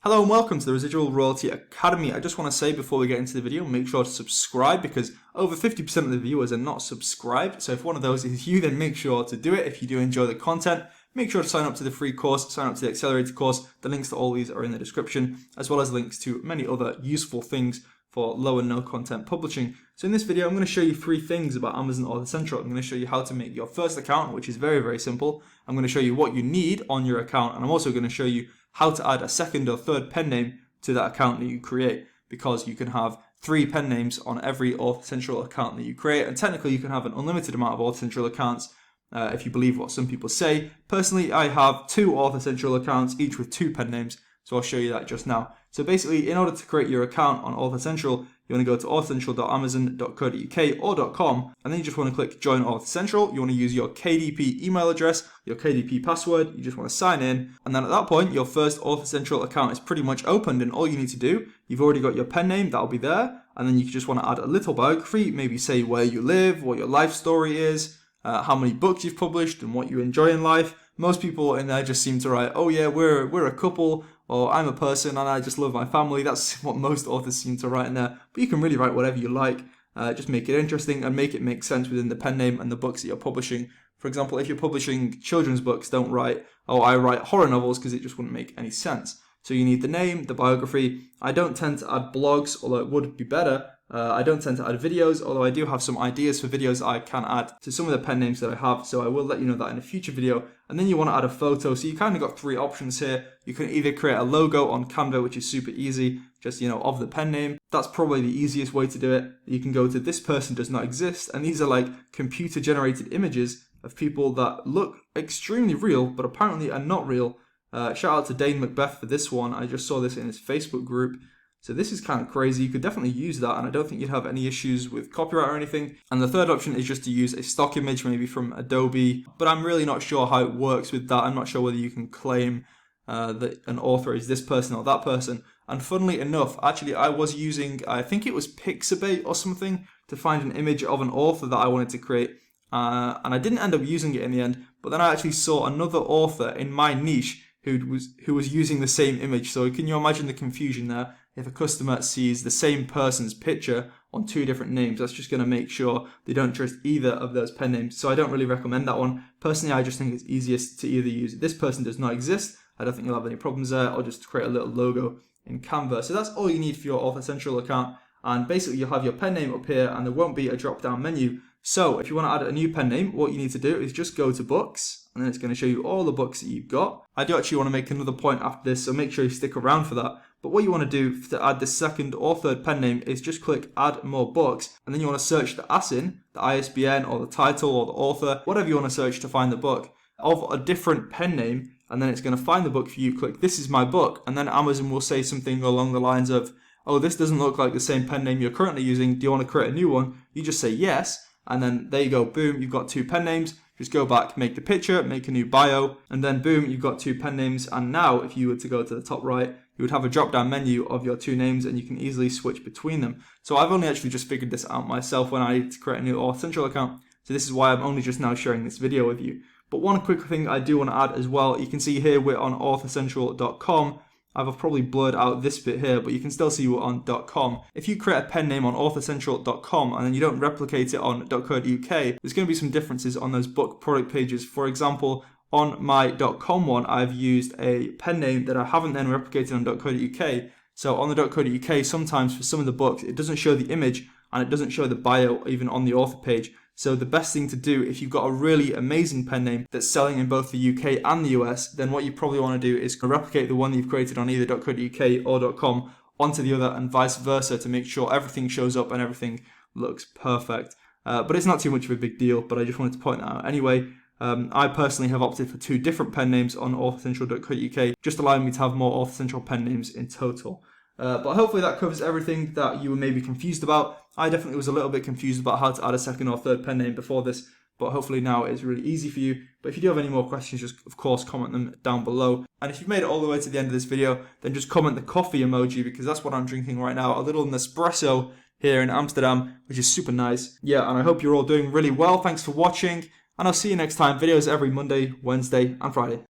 Hello and welcome to the Residual Royalty Academy. I just want to say before we get into the video, make sure to subscribe because over 50% of the viewers are not subscribed. So if one of those is you, then make sure to do it. If you do enjoy the content, make sure to sign up to the free course, sign up to the accelerated course. The links to all these are in the description, as well as links to many other useful things for low and no content publishing. So in this video, I'm going to show you 3 things about Amazon Author Central. I'm going to show you how to make your first account, which is very, very simple. I'm going to show you what you need on your account, and I'm also going to show you how to add a second or third pen name to that account that you create, because you can have 3 pen names on every Author Central account that you create, and technically you can have an unlimited amount of Author Central accounts if you believe what some people say. Personally, I have 2 Author Central accounts, each with 2 pen names, so I'll show you that just now. So basically, in order to create your account on Author Central, you want to go to authorcentral.amazon.co.uk or .com, and then you just want to click Join Author Central. You want to use your KDP email address, your KDP password. You just want to sign in, and then at that point, your first Author Central account is pretty much opened, and all you need to do, you've already got your pen name, that'll be there, and then you just want to add a little biography, maybe say where you live, what your life story is, how many books you've published, and what you enjoy in life. Most people in there just seem to write, oh yeah, we're a couple, or I'm a person and I just love my family. That's what most authors seem to write in there. But you can really write whatever you like. Just make it interesting and make it make sense within the pen name and the books that you're publishing. For example, if you're publishing children's books, don't write, oh, I write horror novels, because it just wouldn't make any sense. So you need the name, the biography. I don't tend to add blogs, although it would be better. I don't tend to add videos, although I do have some ideas for videos I can add to some of the pen names that I have, so I will let you know that in a future video. And then you want to add a photo, so you kind of got 3 options here. You can either create a logo on Canva, which is super easy, just, of the pen name. That's probably the easiest way to do it. You can go to This Person Does Not Exist, and these are like computer generated images of people that look extremely real, but apparently are not real. Shout out to Dane Macbeth for this one. I just saw this in his Facebook group. So this is kind of crazy. You could definitely use that, and I don't think you'd have any issues with copyright or anything. And the third option is just to use a stock image, maybe from Adobe, but I'm really not sure how it works with that. I'm not sure whether you can claim that an author is this person or that person. And funnily enough, actually, I was using, I think it was Pixabay or something, to find an image of an author that I wanted to create. And I didn't end up using it in the end, but then I actually saw another author in my niche who was using the same image. So can you imagine the confusion there? If a customer sees the same person's picture on 2 different names, that's just going to make sure they don't trust either of those pen names. So I don't really recommend that one. Personally, I just think it's easiest to either use This Person Does Not Exist. I don't think you'll have any problems there, or just create a little logo in Canva. So that's all you need for your Author Central account. And basically you'll have your pen name up here, and there won't be a drop down menu. So if you want to add a new pen name, what you need to do is just go to books, and then it's going to show you all the books that you've got. I do actually want to make another point after this, so make sure you stick around for that. But what you want to do to add the second or third pen name is just click add more books, and then you want to search the ASIN, the ISBN, or the title, or the author, whatever you want to search to find the book, of a different pen name, and then it's going to find the book for you. Click this is my book, and then Amazon will say something along the lines of, oh, this doesn't look like the same pen name you're currently using, do you want to create a new one? You just say yes, and then there you go, boom, you've got 2 pen names. Just go back, make the picture, make a new bio, and then boom, you've got 2 pen names. And now if you were to go to the top right, you would have a drop down menu of your 2 names, and you can easily switch between them. So I've only actually just figured this out myself when I needed to create a new Author Central account. So this is why I'm only just now sharing this video with you. But one quick thing I do want to add as well, you can see here we're on authorcentral.com. I've probably blurred out this bit here, but you can still see we're on .com. If you create a pen name on authorcentral.com and then you don't replicate it on .co.uk, there's going to be some differences on those book product pages. For example, on my .com one, I've used a pen name that I haven't then replicated on .co.uk. So on the .co.uk, sometimes for some of the books, it doesn't show the image and it doesn't show the bio even on the author page. So the best thing to do, if you've got a really amazing pen name that's selling in both the UK and the US, then what you probably want to do is replicate the one that you've created on either .co.uk or .com onto the other, and vice versa, to make sure everything shows up and everything looks perfect. But it's not too much of a big deal, but I just wanted to point that out anyway. I personally have opted for 2 different pen names on authorcentral.co.uk, just allowing me to have more Author Central pen names in total. But hopefully that covers everything that you were maybe confused about. I definitely was a little bit confused about how to add a second or third pen name before this, but hopefully now it's really easy for you. But if you do have any more questions, just of course comment them down below. And if you've made it all the way to the end of this video, then just comment the coffee emoji, because that's what I'm drinking right now, a little Nespresso here in Amsterdam, which is super nice. Yeah, and I hope you're all doing really well. Thanks for watching, and I'll see you next time. Videos every Monday, Wednesday, and Friday.